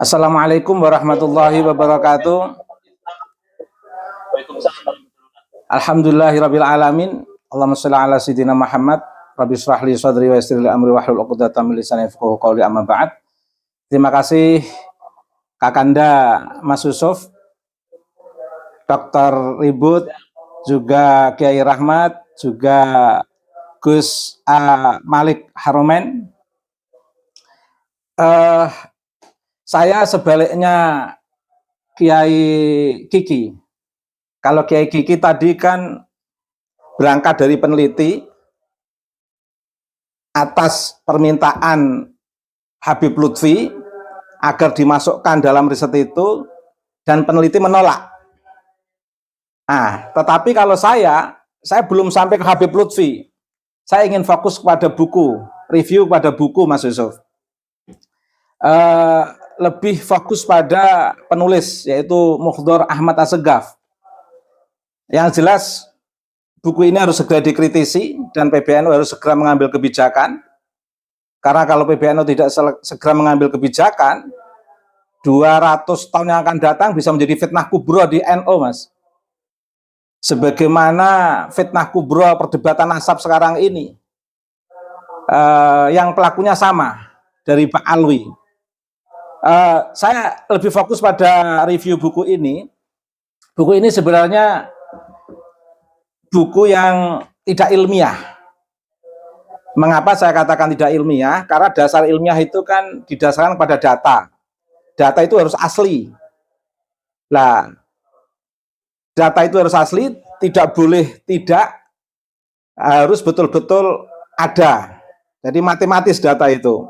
Assalamualaikum warahmatullahi wabarakatuh. Alhamdulillahirabbil alamin. Allahumma shalli ala sayyidina Muhammad. Rabbi shrah li sadri wa yassir li amri wahlul 'uqdatam min lisani yafqahu qawli, amma ba'd. Terima kasih Kakanda Mas Yusuf, Dr. Ribut, juga Kiai Rahmat, juga Gus Malik Haromen. Saya sebaliknya Kiai Kiki. Kalau Kiai Kiki tadi kan berangkat dari peneliti atas permintaan Habib Lutfi agar dimasukkan dalam riset itu, dan peneliti menolak. Nah, tetapi kalau saya belum sampai ke Habib Lutfi. Saya ingin fokus kepada buku, review pada buku Mas Yusuf. Lebih fokus pada penulis, yaitu Mukhdar Ahmad Assegaf. Yang jelas buku ini harus segera dikritisi dan PBNU harus segera mengambil kebijakan. Karena kalau PBNU tidak segera mengambil kebijakan, 200 tahun yang akan datang bisa menjadi fitnah kubro di NU, Mas. Sebagaimana fitnah kubro perdebatan nasab sekarang ini, yang pelakunya sama, dari Pak Alwi. Saya lebih fokus pada review buku ini. Buku ini sebenarnya buku yang tidak ilmiah. Mengapa saya katakan tidak ilmiah? Karena dasar ilmiah itu kan didasarkan pada data. Data itu harus asli. Nah, data itu harus asli, tidak boleh tidak, harus betul-betul ada. Jadi matematis data itu.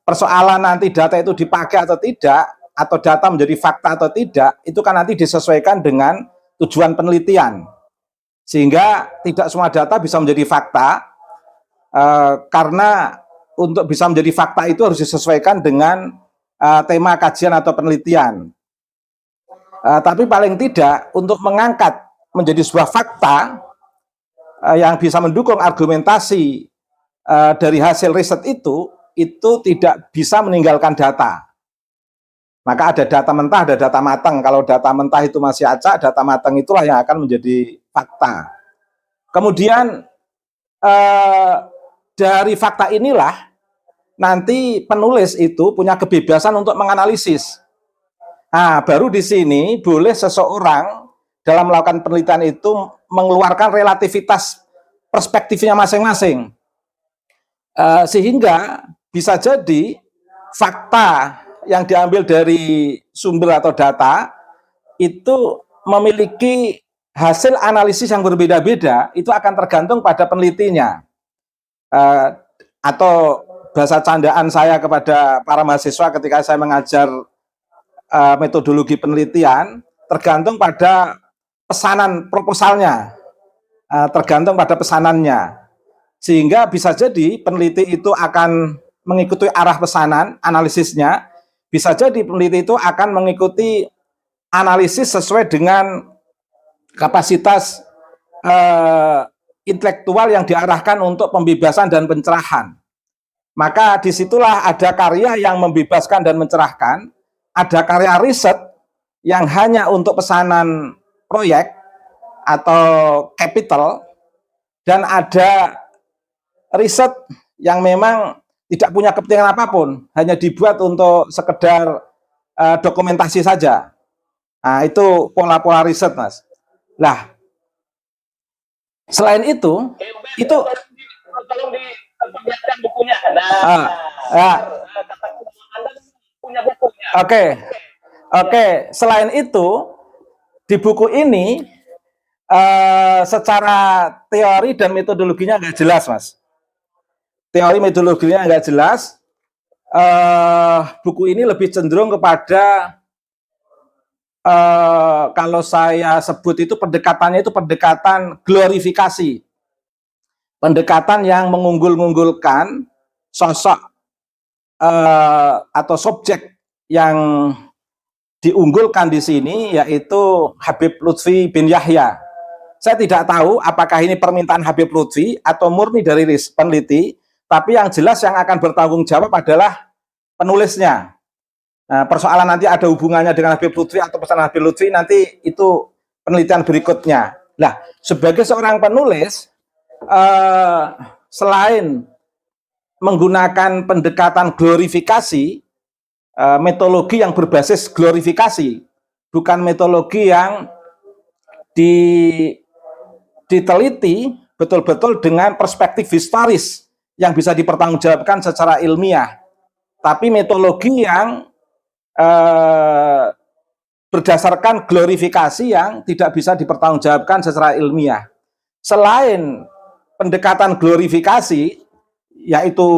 Persoalan nanti data itu dipakai atau tidak, atau data menjadi fakta atau tidak, itu kan nanti disesuaikan dengan tujuan penelitian. Sehingga tidak semua data bisa menjadi fakta, karena untuk bisa menjadi fakta itu harus disesuaikan dengan tema kajian atau penelitian. Tapi paling tidak untuk mengangkat menjadi sebuah fakta yang bisa mendukung argumentasi dari hasil riset itu tidak bisa meninggalkan data. Maka ada data mentah, ada data matang. Kalau data mentah itu masih acak, data matang itulah yang akan menjadi fakta. Kemudian dari fakta inilah nanti penulis itu punya kebebasan untuk menganalisis. Nah, baru di sini boleh seseorang dalam melakukan penelitian itu mengeluarkan relativitas perspektifnya masing-masing. Sehingga bisa jadi fakta yang diambil dari sumber atau data itu memiliki hasil analisis yang berbeda-beda, itu akan tergantung pada penelitinya. Atau bahasa candaan saya kepada para mahasiswa ketika saya mengajar metodologi penelitian, tergantung pada pesanan proposalnya, tergantung pada pesanannya. Sehingga bisa jadi peneliti itu akan mengikuti arah pesanan, analisisnya. Bisa jadi peneliti itu akan mengikuti analisis sesuai dengan kapasitas intelektual yang diarahkan untuk pembebasan dan pencerahan. Maka disitulah ada karya yang membebaskan dan mencerahkan, ada karya riset yang hanya untuk pesanan proyek atau capital, dan ada riset yang memang tidak punya kepentingan apapun, hanya dibuat untuk sekedar dokumentasi saja. Nah, itu pola-pola riset, Mas. Nah, selain itu tolong diperlihatkan bukunya. Anda punya bukunya. Oke. Selain itu, di buku ini secara teori dan metodologinya nggak jelas, Mas. Teori metodologinya nggak jelas. Buku ini lebih cenderung kepada kalau saya sebut itu pendekatannya itu pendekatan glorifikasi, pendekatan yang mengunggul-unggulkan sosok atau subjek yang diunggulkan di sini, yaitu Habib Lutfi bin Yahya. Saya tidak tahu apakah ini permintaan Habib Lutfi atau murni dari peneliti, tapi yang jelas yang akan bertanggung jawab adalah penulisnya. Nah, persoalan nanti ada hubungannya dengan Habib Lutfi atau pesan Habib Lutfi nanti itu penelitian berikutnya. Nah, sebagai seorang penulis, selain menggunakan pendekatan glorifikasi, metodologi yang berbasis glorifikasi, bukan metodologi yang diteliti betul-betul dengan perspektif historis yang bisa dipertanggungjawabkan secara ilmiah, tapi metodologi yang berdasarkan glorifikasi yang tidak bisa dipertanggungjawabkan secara ilmiah. Selain pendekatan glorifikasi, yaitu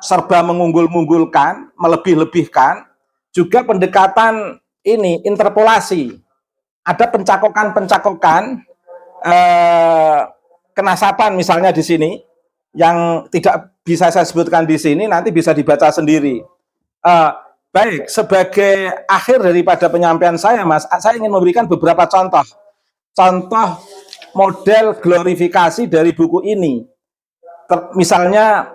serba mengunggul-unggulkan, melebih-lebihkan, juga pendekatan ini interpolasi. Ada pencakokan-pencakokan kenasapan misalnya di sini yang tidak bisa saya sebutkan di sini, nanti bisa dibaca sendiri. Baik, sebagai akhir daripada penyampaian saya, Mas, saya ingin memberikan beberapa contoh model glorifikasi dari buku ini. Misalnya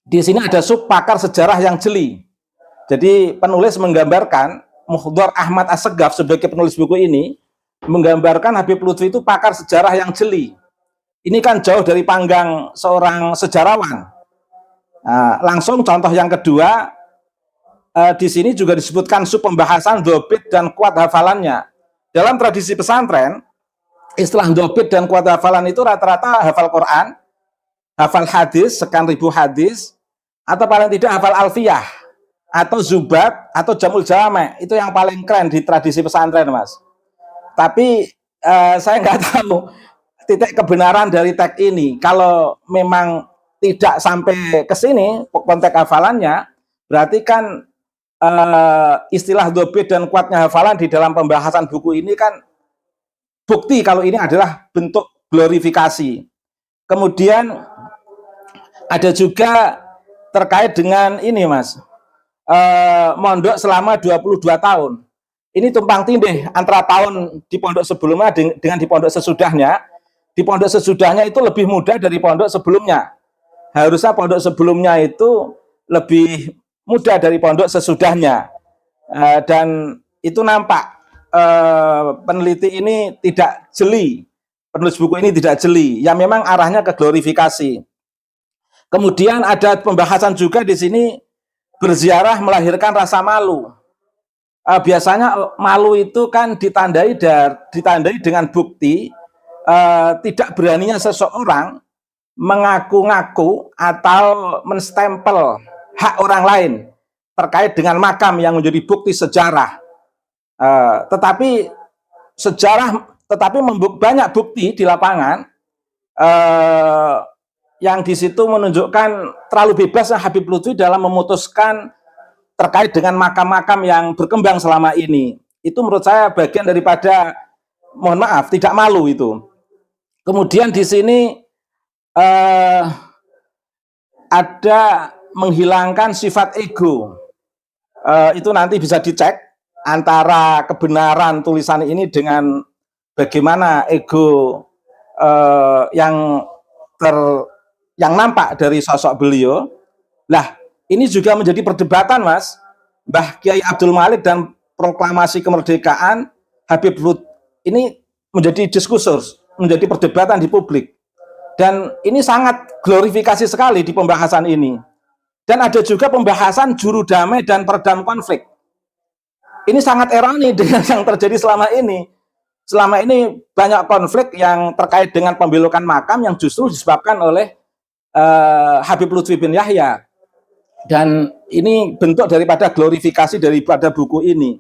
di sini ada sub pakar sejarah yang jeli. Jadi penulis menggambarkan, Muhdhar Ahmad Assegaf sebagai penulis buku ini menggambarkan Habib Lutfi itu pakar sejarah yang jeli. Ini kan jauh dari panggang seorang sejarawan. Nah, langsung contoh yang kedua, di sini juga disebutkan sub pembahasan dhobit dan kuat hafalannya. Dalam tradisi pesantren, istilah dhobit dan kuat hafalan itu rata-rata hafal Quran, hafal hadis, sekian ribu hadis, atau paling tidak hafal alfiyah, atau zubat, atau jamul jame. Itu yang paling keren di tradisi pesantren, Mas. Tapi saya nggak tahu titik kebenaran dari teks ini. Kalau memang tidak sampai ke sini konteks hafalannya, berarti kan istilah dhobit dan kuatnya hafalan di dalam pembahasan buku ini kan bukti kalau ini adalah bentuk glorifikasi. Kemudian ada juga terkait dengan ini, Mas, mondok selama 22 tahun. Ini tumpang tindih antara tahun di pondok sebelumnya dengan di pondok sesudahnya. Di pondok sesudahnya itu lebih mudah dari pondok sebelumnya. Harusnya pondok sebelumnya itu lebih mudah dari pondok sesudahnya. Dan itu nampak peneliti ini tidak jeli. Penulis buku ini tidak jeli. Yang memang arahnya ke glorifikasi. Kemudian ada pembahasan juga di sini, berziarah melahirkan rasa malu. Biasanya malu itu kan ditandai dengan bukti tidak beraninya seseorang mengaku-ngaku atau menstempel hak orang lain terkait dengan makam yang menjadi bukti sejarah. Tetapi banyak bukti di lapangan yang di situ menunjukkan terlalu bebasnya Habib Lutfi dalam memutuskan terkait dengan makam-makam yang berkembang selama ini. Itu menurut saya bagian daripada, mohon maaf, tidak malu itu. Kemudian di sini ada menghilangkan sifat ego. Itu nanti bisa dicek antara kebenaran tulisan ini dengan bagaimana ego yang nampak dari sosok beliau. Lah, ini juga menjadi perdebatan, Mas. Mbah Kiai Abdul Malik dan proklamasi kemerdekaan Habib Lutfi ini menjadi diskursus, menjadi perdebatan di publik. Dan ini sangat glorifikasi sekali di pembahasan ini. Dan ada juga pembahasan juru damai dan peredam konflik. Ini sangat ironi dengan yang terjadi selama ini. Selama ini banyak konflik yang terkait dengan pembelokan makam yang justru disebabkan oleh Habib Lutfi bin Yahya. Dan ini bentuk daripada glorifikasi daripada buku ini.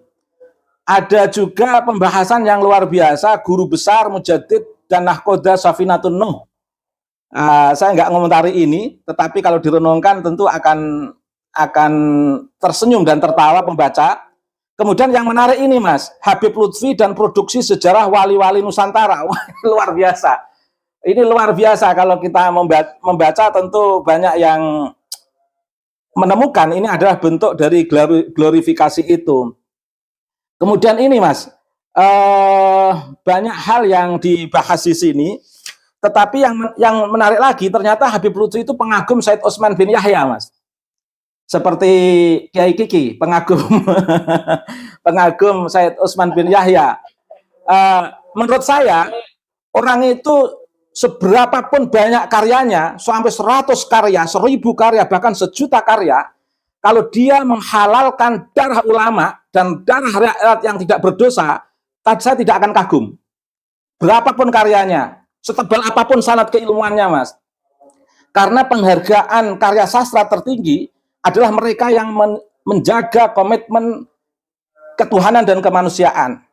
Ada juga pembahasan yang luar biasa, guru besar Mujaddid dan Nahkoda Safinatun Nuh. Saya nggak ngomentari ini, tetapi kalau direnungkan tentu akan tersenyum dan tertawa pembaca. Kemudian yang menarik ini, Mas, Habib Lutfi dan produksi sejarah wali-wali Nusantara. Wah, luar biasa. Ini luar biasa kalau kita membaca tentu banyak yang menemukan ini adalah bentuk dari glorifikasi itu. Kemudian ini, Mas, banyak hal yang dibahas di sini, tetapi yang menarik lagi ternyata Habib Lutfi itu pengagum Said Utsman bin Yahya, Mas. seperti Kiai Kiki, pengagum pengagum Said Utsman bin Yahya. Menurut saya orang itu seberapapun banyak karyanya, sampai 100 karya, 1000 karya, bahkan 1.000.000 karya, kalau dia menghalalkan darah ulama dan darah rakyat yang tidak berdosa, saya tidak akan kagum. Berapapun karyanya, setebal apapun sanad keilmuannya, Mas. Karena penghargaan karya sastra tertinggi adalah mereka yang menjaga komitmen ketuhanan dan kemanusiaan.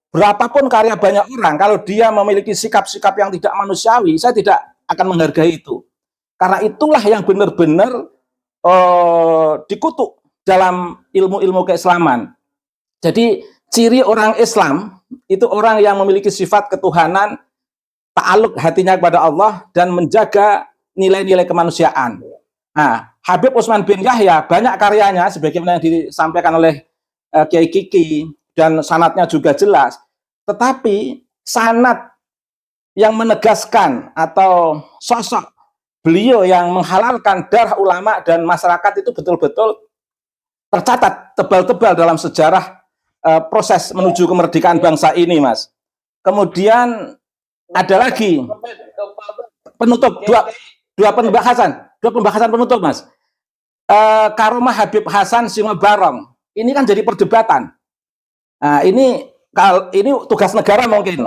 Berapapun karya banyak orang, kalau dia memiliki sikap-sikap yang tidak manusiawi, saya tidak akan menghargai itu. Karena itulah yang benar-benar dikutuk dalam ilmu-ilmu keislaman. Jadi ciri orang Islam itu orang yang memiliki sifat ketuhanan, ta'aluk hatinya kepada Allah, dan menjaga nilai-nilai kemanusiaan. Nah, Habib Utsman bin Yahya banyak karyanya sebagaimana yang disampaikan oleh Kiai Kiki, dan sanadnya juga jelas. Tetapi sanad yang menegaskan atau sosok beliau yang menghalalkan darah ulama dan masyarakat itu betul-betul tercatat tebal-tebal dalam sejarah proses menuju kemerdekaan bangsa ini, Mas. Kemudian ada lagi penutup dua pembahasan penutup, Mas. Karomah Habib Hasan Singobarong ini kan jadi perdebatan. Nah, ini tugas negara mungkin.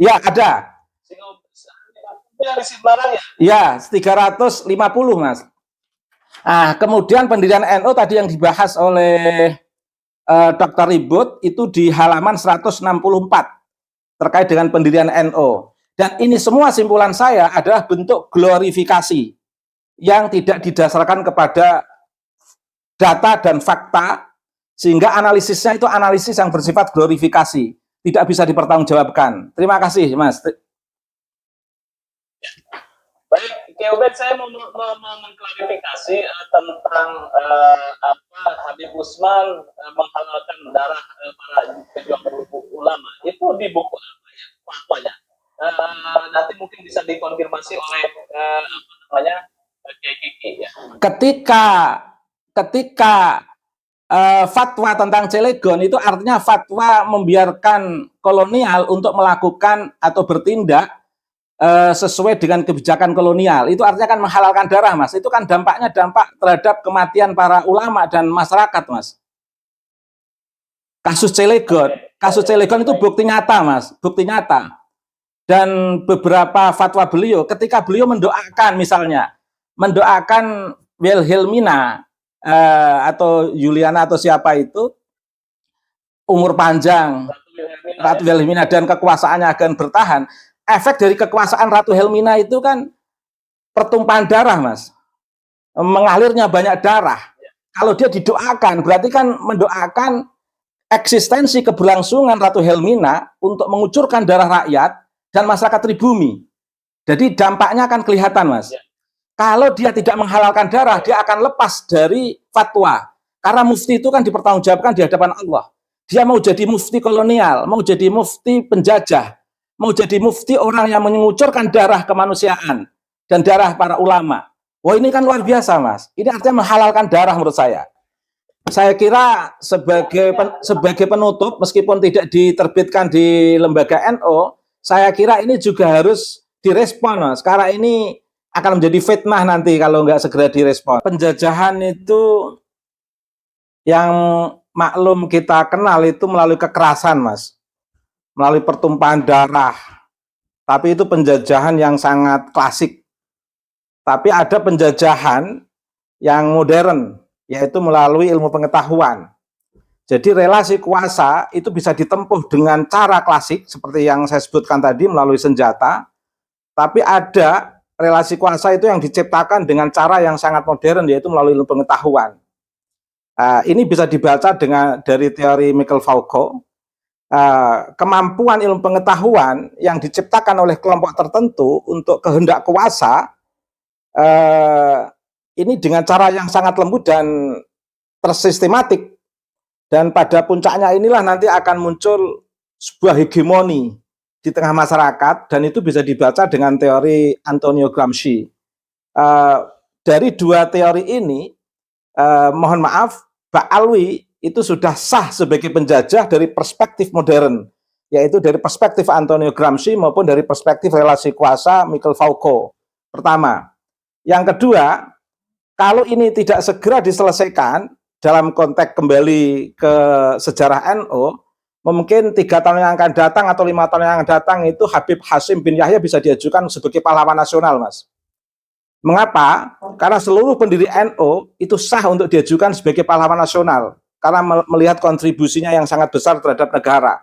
Ya, ada. Ya, 350, Mas. Nah, kemudian pendirian NU tadi yang dibahas oleh Dr. Ribut itu di halaman 164 terkait dengan pendirian NU. Dan ini semua simpulan saya adalah bentuk glorifikasi yang tidak didasarkan kepada data dan fakta, sehingga analisisnya itu analisis yang bersifat glorifikasi, tidak bisa dipertanggungjawabkan. Terima kasih, Mas. Baik, Kiai, saya mau mengklarifikasi tentang Habib Utsman menghalalkan darah para pejuang ulama. Itu di buku apa ya? Fatwanya. Nanti mungkin bisa dikonfirmasi oleh Kiai Kiki ya. Ketika fatwa tentang Cilegon itu artinya fatwa membiarkan kolonial untuk melakukan atau bertindak sesuai dengan kebijakan kolonial. Itu artinya kan menghalalkan darah, Mas. Itu kan dampaknya dampak terhadap kematian para ulama dan masyarakat, Mas. Kasus Cilegon itu bukti nyata, Mas, bukti nyata. Dan beberapa fatwa beliau, ketika beliau mendoakan, misalnya mendoakan Wilhelmina atau Juliana atau siapa itu umur panjang, Ratu Wilhelmina, dan kekuasaannya akan bertahan. Efek dari kekuasaan Ratu Helmina itu kan pertumpahan darah, Mas. Mengalirnya banyak darah. Kalau dia didoakan, berarti kan mendoakan eksistensi keberlangsungan Ratu Helmina untuk mengucurkan darah rakyat dan masyarakat pribumi. Jadi dampaknya akan kelihatan, Mas. Kalau dia tidak menghalalkan darah, dia akan lepas dari fatwa. Karena mufti itu kan dipertanggungjawabkan di hadapan Allah. Dia mau jadi mufti kolonial, mau jadi mufti penjajah, mau jadi mufti orang yang mengucurkan darah kemanusiaan dan darah para ulama. Wah, ini kan luar biasa, Mas. Ini artinya menghalalkan darah menurut saya. Saya kira sebagai penutup, meskipun tidak diterbitkan di lembaga NU, saya kira ini juga harus direspon, Mas. Karena ini akan menjadi fitnah nanti kalau nggak segera direspon. Penjajahan itu yang maklum kita kenal itu melalui kekerasan, Mas. Melalui pertumpahan darah. Tapi itu penjajahan yang sangat klasik. Tapi ada penjajahan yang modern, yaitu melalui ilmu pengetahuan. Jadi relasi kuasa itu bisa ditempuh dengan cara klasik, seperti yang saya sebutkan tadi, melalui senjata. Tapi ada relasi kuasa itu yang diciptakan dengan cara yang sangat modern, yaitu melalui ilmu pengetahuan. Ini bisa dibaca dari teori Michael Foucault. Kemampuan ilmu pengetahuan yang diciptakan oleh kelompok tertentu untuk kehendak kuasa, ini dengan cara yang sangat lembut dan tersistematik, dan pada puncaknya inilah nanti akan muncul sebuah hegemoni di tengah masyarakat, dan itu bisa dibaca dengan teori Antonio Gramsci. Dari dua teori ini mohon maaf, Ba'alwi itu sudah sah sebagai penjajah dari perspektif modern, yaitu dari perspektif Antonio Gramsci maupun dari perspektif relasi kuasa Michael Foucault. Pertama. Yang kedua, kalau ini tidak segera diselesaikan dalam konteks kembali ke sejarah NU, mungkin 3 tahun yang akan datang atau 5 tahun yang akan datang itu Habib Hasyim bin Yahya bisa diajukan sebagai pahlawan nasional, Mas. Mengapa? Karena seluruh pendiri NU itu sah untuk diajukan sebagai pahlawan nasional karena melihat kontribusinya yang sangat besar terhadap negara.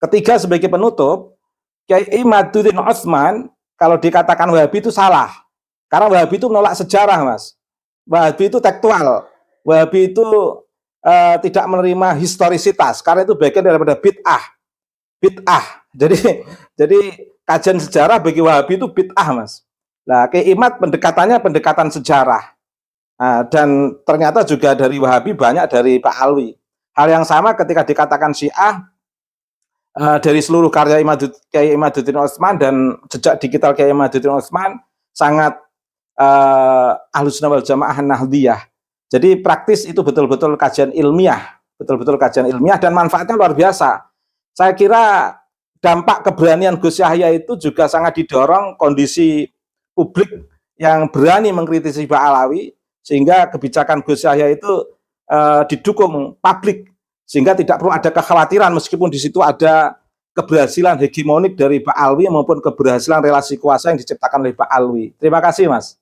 Ketiga, sebagai penutup, Kiai Imaduddin Utsman kalau dikatakan Wahabi itu salah. Karena Wahabi itu menolak sejarah, Mas. Wahabi itu tekstual. Wahabi itu tidak menerima historisitas karena itu bagian daripada bid'ah. Jadi kajian sejarah bagi Wahabi itu bid'ah, Mas. Nah, Kiai Imad pendekatannya pendekatan sejarah. Nah, dan ternyata juga dari Wahabi banyak dari Pak Alwi. Hal yang sama ketika dikatakan Syiah dari seluruh karya Kiai Imaduddin Utsman dan jejak digital Kiai Imaduddin Utsman sangat Ahlussunnah wal Jamaah Nahdiyah. Jadi praktis itu betul-betul kajian ilmiah, dan manfaatnya luar biasa. Saya kira dampak keberanian Gus Yahya itu juga sangat didorong kondisi publik yang berani mengkritisi Ba'alawi, sehingga kebijakan Gus Yahya itu didukung publik, sehingga tidak perlu ada kekhawatiran meskipun di situ ada keberhasilan hegemonik dari Ba'alwi maupun keberhasilan relasi kuasa yang diciptakan oleh Ba'alwi. Terima kasih, Mas.